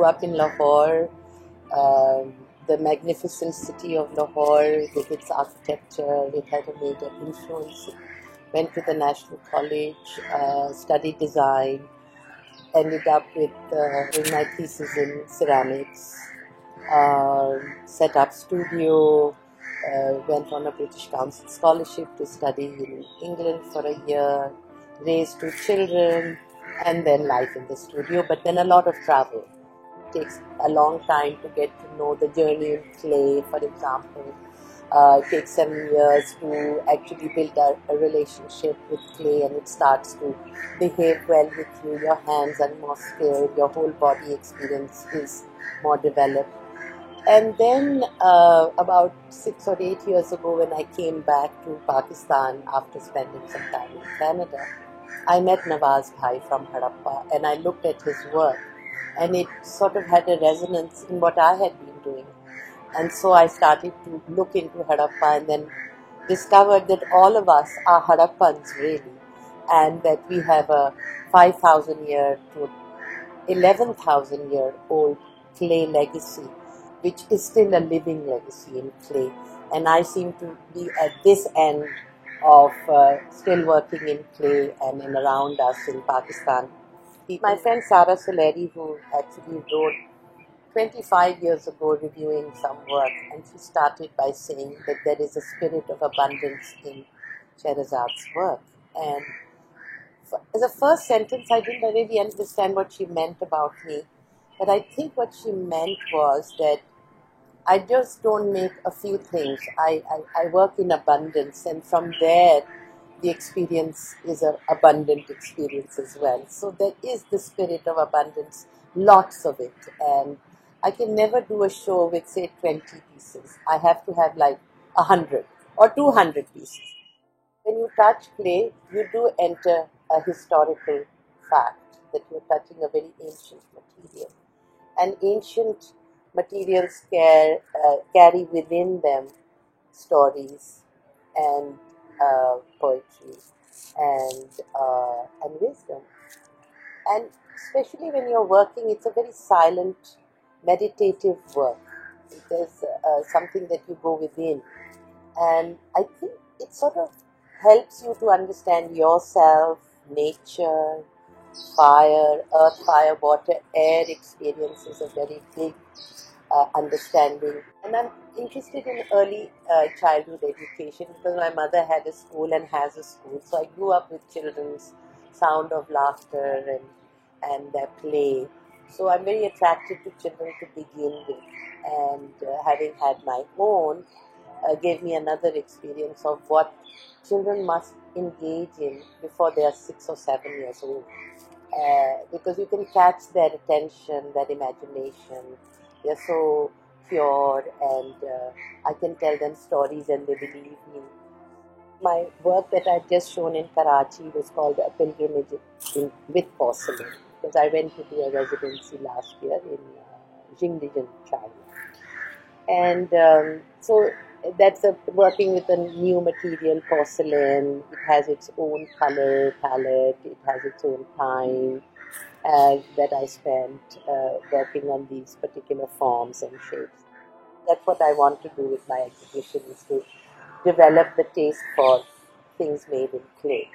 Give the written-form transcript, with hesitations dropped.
up in Lahore, the magnificent city of Lahore with its architecture. It had a major influence. Went to the National College, studied design, ended up with doing my thesis in ceramics, set up studio, went on a British Council scholarship to study in England for a year, raised two children, and then life in the studio, but then a lot of travel. It takes a long time to get to know the journey in clay, for example. It takes 7 years to actually build a relationship with clay, and it starts to behave well with you. Your hands are more skilled, your whole body experience is more developed. And then about 6 or 8 years ago, when I came back to Pakistan after spending some time in Canada, I met Nawaz Bhai from Harappa, and I looked at his work, and it sort of had a resonance in what I had been doing. And so I started to look into Harappa, and then discovered that all of us are Harappans really, and that we have a 5,000 year to 11,000 year old clay legacy, which is still a living legacy in clay. And I seem to be at this end of still working in clay and in around us in Pakistan. My friend Sara Soleri, who actually wrote 25 years ago reviewing some work, and she started by saying that there is a spirit of abundance in Sherazad's work. And as a first sentence, I didn't really understand what she meant about me, but I think what she meant was that I just don't make a few things. I work in abundance, and from there, the experience is an abundant experience as well. So there is the spirit of abundance, lots of it. And I can never do a show with, say, 20 pieces. I have to have like 100 or 200 pieces. When you touch clay, you do enter a historical fact that you're touching a very ancient material. And ancient materials carry within them stories and poetry and wisdom. And especially when you're working, it's a very silent, meditative work. There's something that you go within. And I think it sort of helps you to understand yourself, nature, fire, earth, fire, water, air experiences a very big understanding. And I'm interested in early childhood education because my mother had a school and has a school. So I grew up with children's sound of laughter and their play. So I'm very attracted to children to begin with. And having had my own gave me another experience of what children must engage in before they are 6 or 7 years old. Because you can catch their attention, their imagination. They're so pure, and I can tell them stories and they believe me. My work that I've just shown in Karachi was called A Pilgrimage with Porcelain, because I went to do a residency last year in Jingdijin, China. And so that's working with a new material, porcelain. It has its own color palette, it has its own time that I spent working on these particular forms and shapes. That's what I want to do with my exhibition, is to develop the taste for things made in clay.